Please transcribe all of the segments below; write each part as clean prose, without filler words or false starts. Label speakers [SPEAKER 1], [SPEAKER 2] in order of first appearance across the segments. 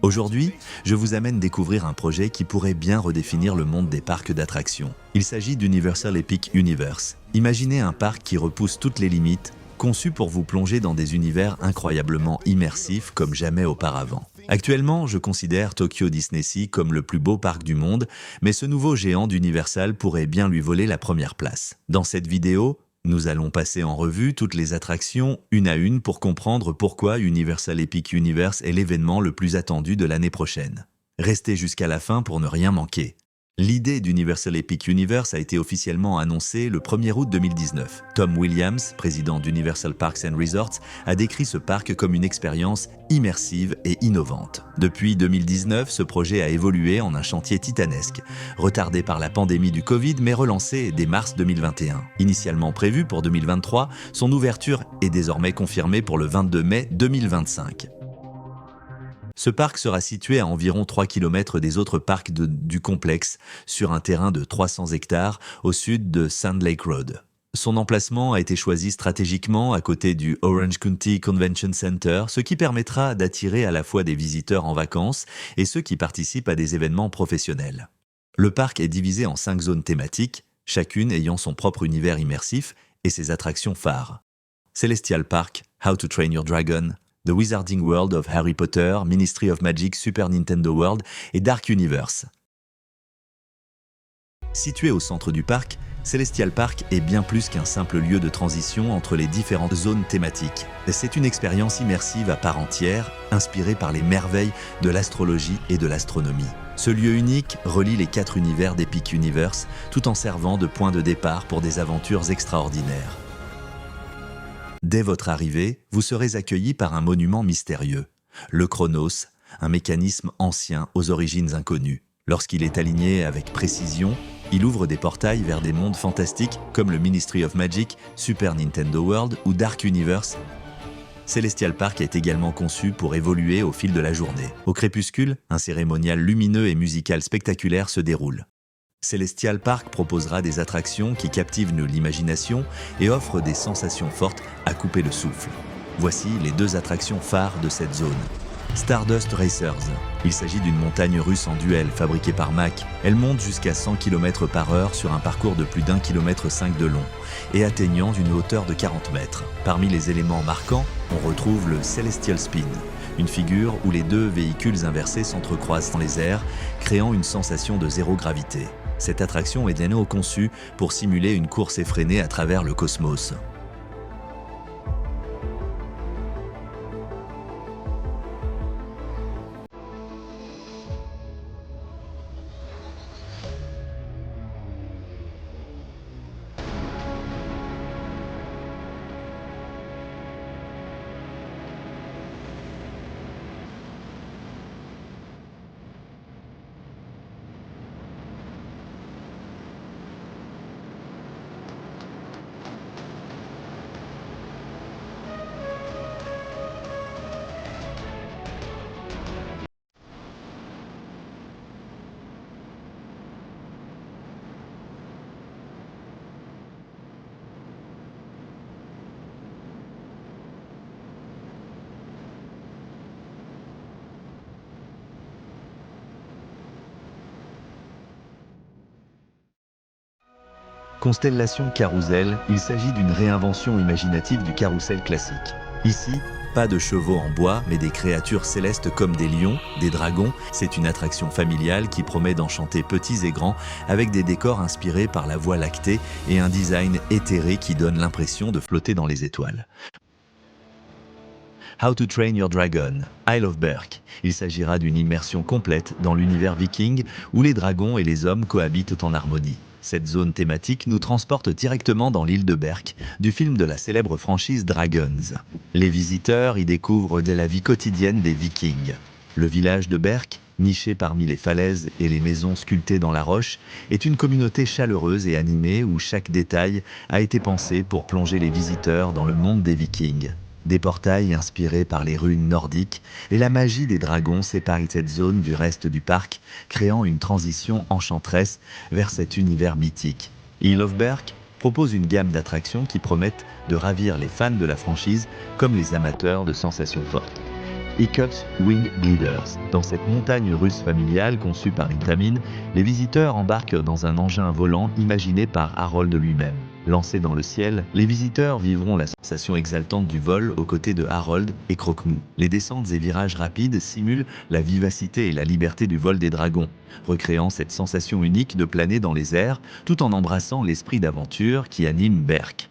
[SPEAKER 1] Aujourd'hui, je vous amène découvrir un projet qui pourrait bien redéfinir le monde des parcs d'attractions. Il s'agit d'Universal Epic Universe. Imaginez un parc qui repousse toutes les limites, conçu pour vous plonger dans des univers incroyablement immersifs comme jamais auparavant. Actuellement, je considère Tokyo DisneySea comme le plus beau parc du monde, mais ce nouveau géant d'Universal pourrait bien lui voler la première place. Dans cette vidéo, nous allons passer en revue toutes les attractions une à une pour comprendre pourquoi Universal Epic Universe est l'événement le plus attendu de l'année prochaine. Restez jusqu'à la fin pour ne rien manquer. L'idée d'Universal Epic Universe a été officiellement annoncée le 1er août 2019. Tom Williams, président d'Universal Parks and Resorts, a décrit ce parc comme une expérience immersive et innovante. Depuis 2019, ce projet a évolué en un chantier titanesque, retardé par la pandémie du Covid mais relancé dès mars 2021. Initialement prévu pour 2023, son ouverture est désormais confirmée pour le 22 mai 2025. Ce parc sera situé à environ 3 km des autres parcs du complexe, sur un terrain de 300 hectares au sud de Sand Lake Road. Son emplacement a été choisi stratégiquement à côté du Orange County Convention Center, ce qui permettra d'attirer à la fois des visiteurs en vacances et ceux qui participent à des événements professionnels. Le parc est divisé en 5 zones thématiques, chacune ayant son propre univers immersif et ses attractions phares. Celestial Park, How to Train Your Dragon, The Wizarding World of Harry Potter, Ministry of Magic, Super Nintendo World et Dark Universe. Situé au centre du parc, Celestial Park est bien plus qu'un simple lieu de transition entre les différentes zones thématiques. C'est une expérience immersive à part entière, inspirée par les merveilles de l'astrologie et de l'astronomie. Ce lieu unique relie les 4 univers d'Epic Universe, tout en servant de point de départ pour des aventures extraordinaires. Dès votre arrivée, vous serez accueilli par un monument mystérieux, le Chronos, un mécanisme ancien aux origines inconnues. Lorsqu'il est aligné avec précision, il ouvre des portails vers des mondes fantastiques comme le Ministry of Magic, Super Nintendo World ou Dark Universe. Celestial Park est également conçu pour évoluer au fil de la journée. Au crépuscule, un cérémonial lumineux et musical spectaculaire se déroule. Celestial Park proposera des attractions qui captivent l'imagination et offrent des sensations fortes à couper le souffle. Voici les 2 attractions phares de cette zone. Stardust Racers. Il s'agit d'une montagne russe en duel fabriquée par Mack. Elle monte jusqu'à 100 km/h sur un parcours de plus d'1,5 km de long et atteignant une hauteur de 40 mètres. Parmi les éléments marquants, on retrouve le Celestial Spin, une figure où les 2 véhicules inversés s'entrecroisent dans les airs, créant une sensation de zéro gravité. Cette attraction est conçue pour simuler une course effrénée à travers le cosmos. Constellation Carousel, il s'agit d'une réinvention imaginative du carrousel classique. Ici, pas de chevaux en bois, mais des créatures célestes comme des lions, des dragons. C'est une attraction familiale qui promet d'enchanter petits et grands avec des décors inspirés par la Voie lactée et un design éthéré qui donne l'impression de flotter dans les étoiles. How to Train Your Dragon, Isle of Berk. Il s'agira d'une immersion complète dans l'univers viking où les dragons et les hommes cohabitent en harmonie. Cette zone thématique nous transporte directement dans l'île de Berk, du film de la célèbre franchise Dragons. Les visiteurs y découvrent la vie quotidienne des Vikings. Le village de Berk, niché parmi les falaises et les maisons sculptées dans la roche, est une communauté chaleureuse et animée où chaque détail a été pensé pour plonger les visiteurs dans le monde des Vikings. Des portails inspirés par les runes nordiques et la magie des dragons séparent cette zone du reste du parc, créant une transition enchanteresse vers cet univers mythique. Isle of Berk propose une gamme d'attractions qui promettent de ravir les fans de la franchise comme les amateurs de sensations fortes. Hiccups Wing Gliders. Dans cette montagne russe familiale conçue par Intamin, les visiteurs embarquent dans un engin volant imaginé par Harold lui-même. Lancés dans le ciel, les visiteurs vivront la sensation exaltante du vol aux côtés de Harold et Croque-Mou. Les descentes et virages rapides simulent la vivacité et la liberté du vol des dragons, recréant cette sensation unique de planer dans les airs tout en embrassant l'esprit d'aventure qui anime Berk.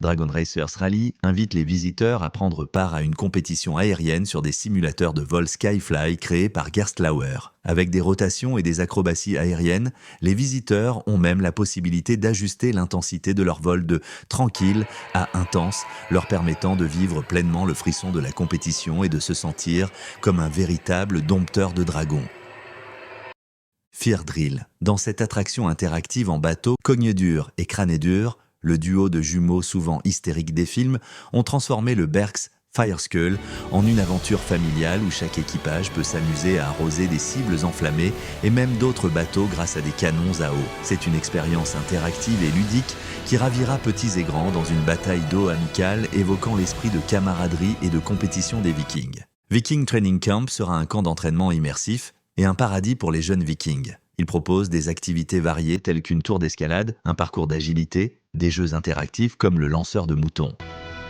[SPEAKER 1] Dragon Racers Rally invite les visiteurs à prendre part à une compétition aérienne sur des simulateurs de vol Skyfly créés par Gerstlauer. Avec des rotations et des acrobaties aériennes, les visiteurs ont même la possibilité d'ajuster l'intensité de leur vol de tranquille à intense, leur permettant de vivre pleinement le frisson de la compétition et de se sentir comme un véritable dompteur de dragons. Fear Drill. Dans cette attraction interactive en bateau, Cogne Dur et Crâne Dur, le duo de jumeaux souvent hystériques des films, ont transformé le Berks Fire Skull en une aventure familiale où chaque équipage peut s'amuser à arroser des cibles enflammées et même d'autres bateaux grâce à des canons à eau. C'est une expérience interactive et ludique qui ravira petits et grands dans une bataille d'eau amicale évoquant l'esprit de camaraderie et de compétition des Vikings. Viking Training Camp sera un camp d'entraînement immersif et un paradis pour les jeunes Vikings. Il propose des activités variées telles qu'une tour d'escalade, un parcours d'agilité, des jeux interactifs comme le lanceur de moutons.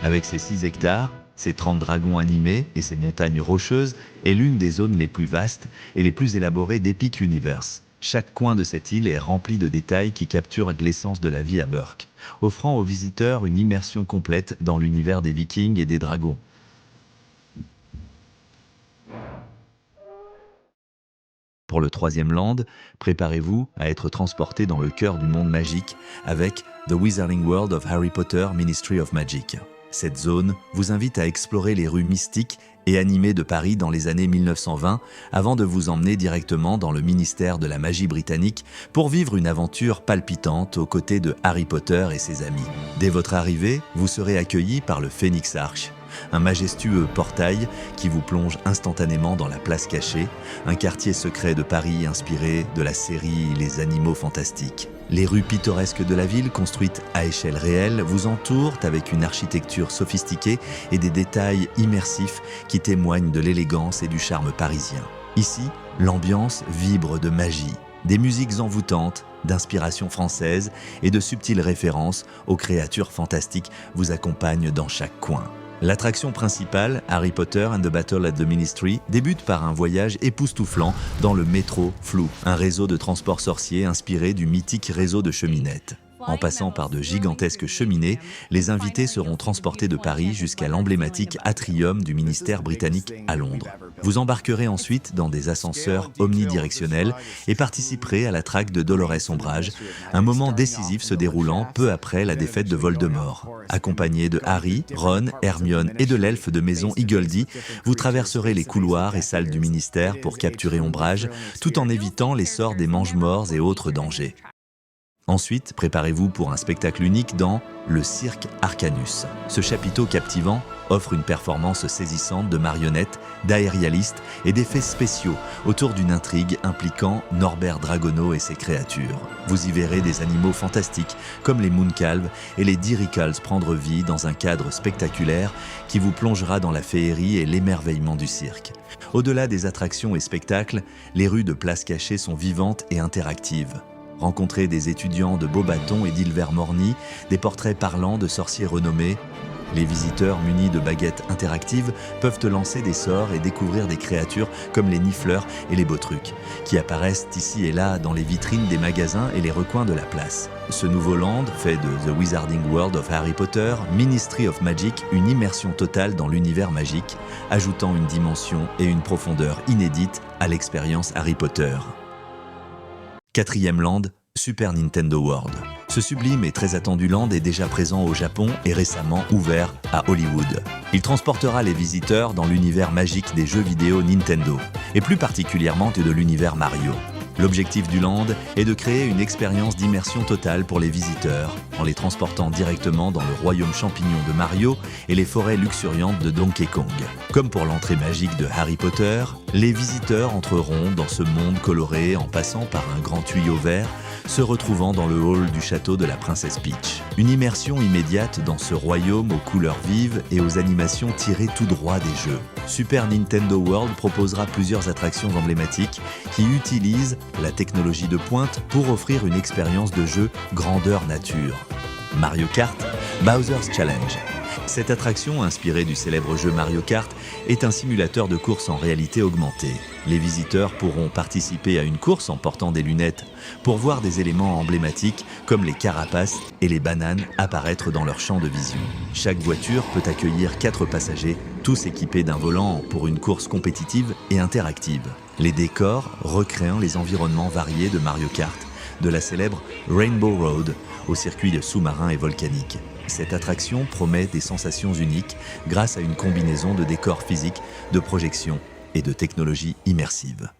[SPEAKER 1] Avec ses 6 hectares, ses 30 dragons animés et ses montagnes rocheuses est l'une des zones les plus vastes et les plus élaborées d'Epic Universe. Chaque coin de cette île est rempli de détails qui capturent l'essence de la vie à Berk, offrant aux visiteurs une immersion complète dans l'univers des Vikings et des dragons. Pour le 3e land, préparez-vous à être transporté dans le cœur du monde magique avec The Wizarding World of Harry Potter Ministry of Magic. Cette zone vous invite à explorer les rues mystiques et animées de Paris dans les années 1920 avant de vous emmener directement dans le ministère de la magie britannique pour vivre une aventure palpitante aux côtés de Harry Potter et ses amis. Dès votre arrivée, vous serez accueilli par le Phoenix Arch, un majestueux portail qui vous plonge instantanément dans la place cachée, un quartier secret de Paris inspiré de la série Les Animaux Fantastiques. Les rues pittoresques de la ville, construites à échelle réelle, vous entourent avec une architecture sophistiquée et des détails immersifs qui témoignent de l'élégance et du charme parisien. Ici, l'ambiance vibre de magie, des musiques envoûtantes, d'inspiration française et de subtiles références aux créatures fantastiques vous accompagnent dans chaque coin. L'attraction principale, Harry Potter and the Battle at the Ministry, débute par un voyage époustouflant dans le métro Floo, un réseau de transport sorcier inspiré du mythique réseau de cheminettes. En passant par de gigantesques cheminées, les invités seront transportés de Paris jusqu'à l'emblématique atrium du ministère britannique à Londres. Vous embarquerez ensuite dans des ascenseurs omnidirectionnels et participerez à la traque de Dolores Ombrage, un moment décisif se déroulant peu après la défaite de Voldemort. Accompagné de Harry, Ron, Hermione et de l'elfe de maison Higgledy, vous traverserez les couloirs et salles du ministère pour capturer Ombrage, tout en évitant les sorts des mange-morts et autres dangers. Ensuite, préparez-vous pour un spectacle unique dans le Cirque Arcanus. Ce chapiteau captivant offre une performance saisissante de marionnettes, d'aérialistes et d'effets spéciaux autour d'une intrigue impliquant Norbert Dragono et ses créatures. Vous y verrez des animaux fantastiques comme les Mooncalves et les Diricals prendre vie dans un cadre spectaculaire qui vous plongera dans la féerie et l'émerveillement du cirque. Au-delà des attractions et spectacles, les rues de Place Cachée sont vivantes et interactives. Rencontrez des étudiants de Beaubaton et d'Ilver-Morny, des portraits parlants de sorciers renommés. Les visiteurs munis de baguettes interactives peuvent lancer des sorts et découvrir des créatures comme les nifleurs et les Botrucs, qui apparaissent ici et là dans les vitrines des magasins et les recoins de la place. Ce nouveau land fait de The Wizarding World of Harry Potter, Ministry of Magic, une immersion totale dans l'univers magique, ajoutant une dimension et une profondeur inédites à l'expérience Harry Potter. 4e land, Super Nintendo World. Ce sublime et très attendu land est déjà présent au Japon et récemment ouvert à Hollywood. Il transportera les visiteurs dans l'univers magique des jeux vidéo Nintendo, et plus particulièrement de l'univers Mario. L'objectif du land est de créer une expérience d'immersion totale pour les visiteurs, en les transportant directement dans le royaume champignon de Mario et les forêts luxuriantes de Donkey Kong. Comme pour l'entrée magique de Harry Potter, les visiteurs entreront dans ce monde coloré en passant par un grand tuyau vert, se retrouvant dans le hall du château de la princesse Peach. Une immersion immédiate dans ce royaume aux couleurs vives et aux animations tirées tout droit des jeux. Super Nintendo World proposera plusieurs attractions emblématiques qui utilisent la technologie de pointe pour offrir une expérience de jeu grandeur nature. Mario Kart, Bowser's Challenge. Cette attraction, inspirée du célèbre jeu Mario Kart, est un simulateur de course en réalité augmentée. Les visiteurs pourront participer à une course en portant des lunettes pour voir des éléments emblématiques comme les carapaces et les bananes apparaître dans leur champ de vision. Chaque voiture peut accueillir 4 passagers, tous équipés d'un volant pour une course compétitive et interactive. Les décors recréant les environnements variés de Mario Kart, de la célèbre Rainbow Road au circuit sous-marin et volcanique. Cette attraction promet des sensations uniques grâce à une combinaison de décors physiques, de projections et de technologies immersives.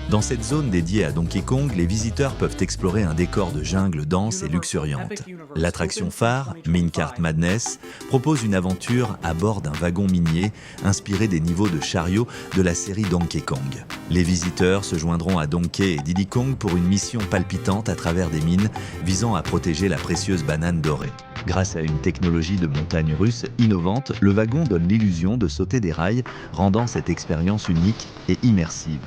[SPEAKER 1] Dans cette zone dédiée à Donkey Kong, les visiteurs peuvent explorer un décor de jungle dense et luxuriante. L'attraction phare, Minecart Madness, propose une aventure à bord d'un wagon minier inspiré des niveaux de chariot de la série Donkey Kong. Les visiteurs se joindront à Donkey et Diddy Kong pour une mission palpitante à travers des mines visant à protéger la précieuse banane dorée. Grâce à une technologie de montagne russe innovante, le wagon donne l'illusion de sauter des rails, rendant cette expérience unique et immersive.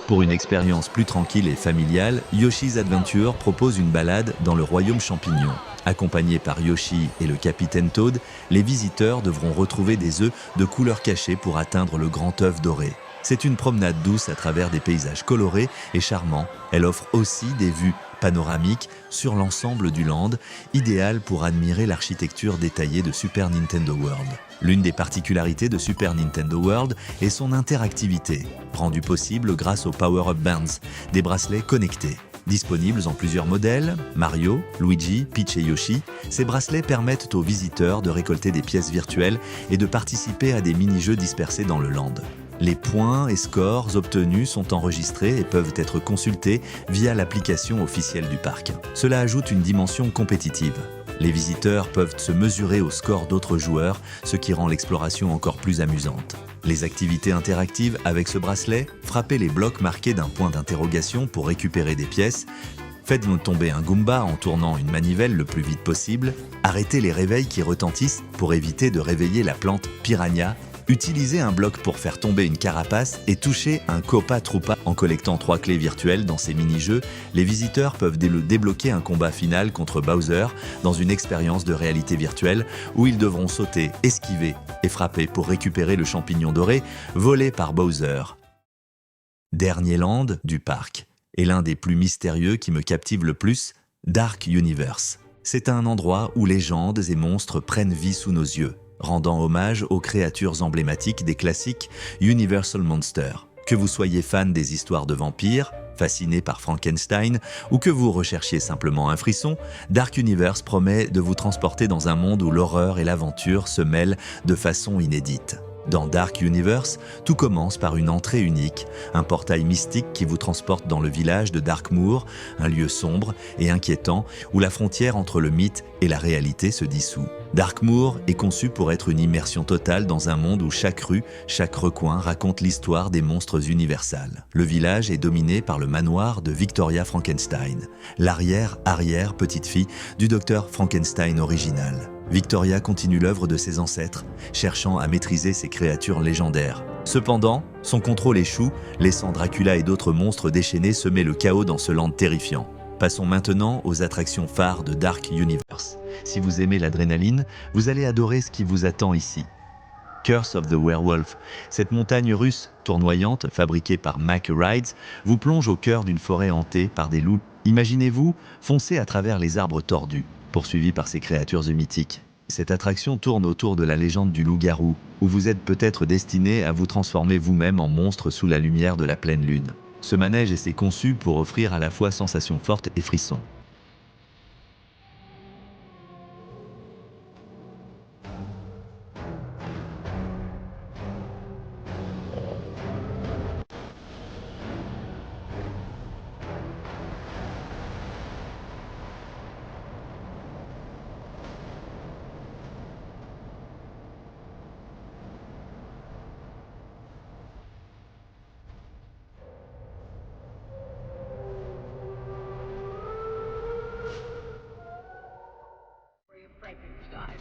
[SPEAKER 1] Pour une expérience plus tranquille et familiale, Yoshi's Adventure propose une balade dans le royaume champignon. Accompagnés par Yoshi et le capitaine Toad, les visiteurs devront retrouver des œufs de couleurs cachées pour atteindre le grand œuf doré. C'est une promenade douce à travers des paysages colorés et charmants. Elle offre aussi des vues panoramiques sur l'ensemble du land, idéal pour admirer l'architecture détaillée de Super Nintendo World. L'une des particularités de Super Nintendo World est son interactivité, rendue possible grâce aux Power-Up Bands, des bracelets connectés. Disponibles en plusieurs modèles, Mario, Luigi, Peach et Yoshi, ces bracelets permettent aux visiteurs de récolter des pièces virtuelles et de participer à des mini-jeux dispersés dans le land. Les points et scores obtenus sont enregistrés et peuvent être consultés via l'application officielle du parc. Cela ajoute une dimension compétitive. Les visiteurs peuvent se mesurer au score d'autres joueurs, ce qui rend l'exploration encore plus amusante. Les activités interactives avec ce bracelet, frappez les blocs marqués d'un point d'interrogation pour récupérer des pièces, faites-nous tomber un Goomba en tournant une manivelle le plus vite possible, arrêtez les réveils qui retentissent pour éviter de réveiller la plante Piranha, utilisez un bloc pour faire tomber une carapace et touchez un Koopa Troopa. En collectant 3 clés virtuelles dans ces mini-jeux, les visiteurs peuvent débloquer un combat final contre Bowser dans une expérience de réalité virtuelle où ils devront sauter, esquiver et frapper pour récupérer le champignon doré volé par Bowser. Dernier land du parc, et l'un des plus mystérieux qui me captive le plus, Dark Universe. C'est un endroit où légendes et monstres prennent vie sous nos yeux, rendant hommage aux créatures emblématiques des classiques Universal Monsters. Que vous soyez fan des histoires de vampires, fasciné par Frankenstein, ou que vous recherchiez simplement un frisson, Dark Universe promet de vous transporter dans un monde où l'horreur et l'aventure se mêlent de façon inédite. Dans Dark Universe, tout commence par une entrée unique, un portail mystique qui vous transporte dans le village de Darkmoor, un lieu sombre et inquiétant où la frontière entre le mythe et la réalité se dissout. Darkmoor est conçu pour être une immersion totale dans un monde où chaque rue, chaque recoin raconte l'histoire des monstres universels. Le village est dominé par le manoir de Victoria Frankenstein, l'arrière-petite-fille du docteur Frankenstein original. Victoria continue l'œuvre de ses ancêtres, cherchant à maîtriser ces créatures légendaires. Cependant, son contrôle échoue, laissant Dracula et d'autres monstres déchaînés semer le chaos dans ce land terrifiant. Passons maintenant aux attractions phares de Dark Universe. Si vous aimez l'adrénaline, vous allez adorer ce qui vous attend ici. Curse of the Werewolf, cette montagne russe tournoyante fabriquée par Mack Rides, vous plonge au cœur d'une forêt hantée par des loups. Imaginez-vous foncer à travers les arbres tordus, poursuivi par ces créatures mythiques. Cette attraction tourne autour de la légende du loup-garou, où vous êtes peut-être destiné à vous transformer vous-même en monstre sous la lumière de la pleine lune. Ce manège est conçu pour offrir à la fois sensations fortes et frissons.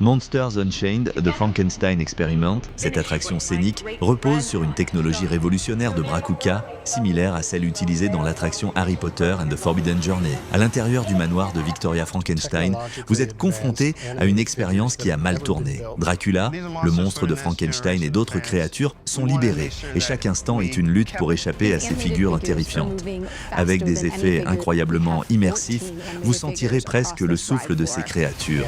[SPEAKER 1] Monsters Unchained, The Frankenstein Experiment, cette attraction scénique, repose sur une technologie révolutionnaire de Brakuka, similaire à celle utilisée dans l'attraction Harry Potter and the Forbidden Journey. À l'intérieur du manoir de Victoria Frankenstein, vous êtes confronté à une expérience qui a mal tourné. Dracula, le monstre de Frankenstein et d'autres créatures sont libérés, et chaque instant est une lutte pour échapper à ces figures terrifiantes. Avec des effets incroyablement immersifs, vous sentirez presque le souffle de ces créatures.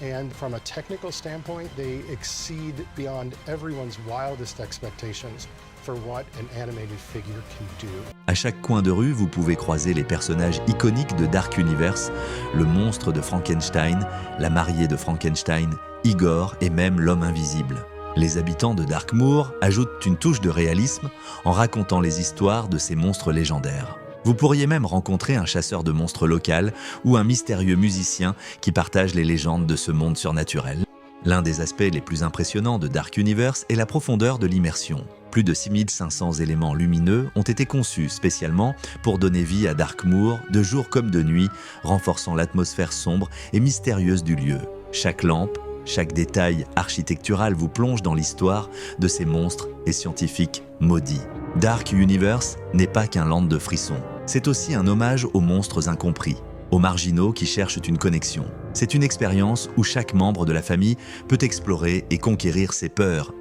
[SPEAKER 2] And from a technical standpoint, they exceed beyond everyone's wildest expectations for what an animated figure can do.
[SPEAKER 1] À chaque coin de rue, vous pouvez croiser les personnages iconiques de Dark Universe, le monstre de Frankenstein, la mariée de Frankenstein, Igor et même l'homme invisible. Les habitants de Darkmoor ajoutent une touche de réalisme en racontant les histoires de ces monstres légendaires. Vous pourriez même rencontrer un chasseur de monstres local ou un mystérieux musicien qui partage les légendes de ce monde surnaturel. L'un des aspects les plus impressionnants de Dark Universe est la profondeur de l'immersion. Plus de 6500 éléments lumineux ont été conçus spécialement pour donner vie à Darkmoor de jour comme de nuit, renforçant l'atmosphère sombre et mystérieuse du lieu. Chaque lampe, chaque détail architectural vous plonge dans l'histoire de ces monstres et scientifiques maudits. Dark Universe n'est pas qu'un land de frissons. C'est aussi un hommage aux monstres incompris, aux marginaux qui cherchent une connexion. C'est une expérience où chaque membre de la famille peut explorer et conquérir ses peurs.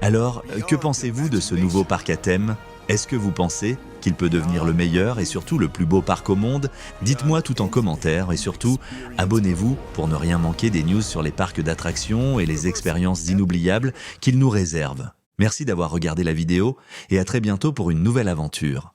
[SPEAKER 1] Alors, que pensez-vous de ce nouveau parc à thème ? Est-ce que vous pensez qu'il peut devenir le meilleur et surtout le plus beau parc au monde ? Dites-moi tout en commentaire et surtout, abonnez-vous pour ne rien manquer des news sur les parcs d'attractions et les expériences inoubliables qu'ils nous réservent. Merci d'avoir regardé la vidéo et à très bientôt pour une nouvelle aventure.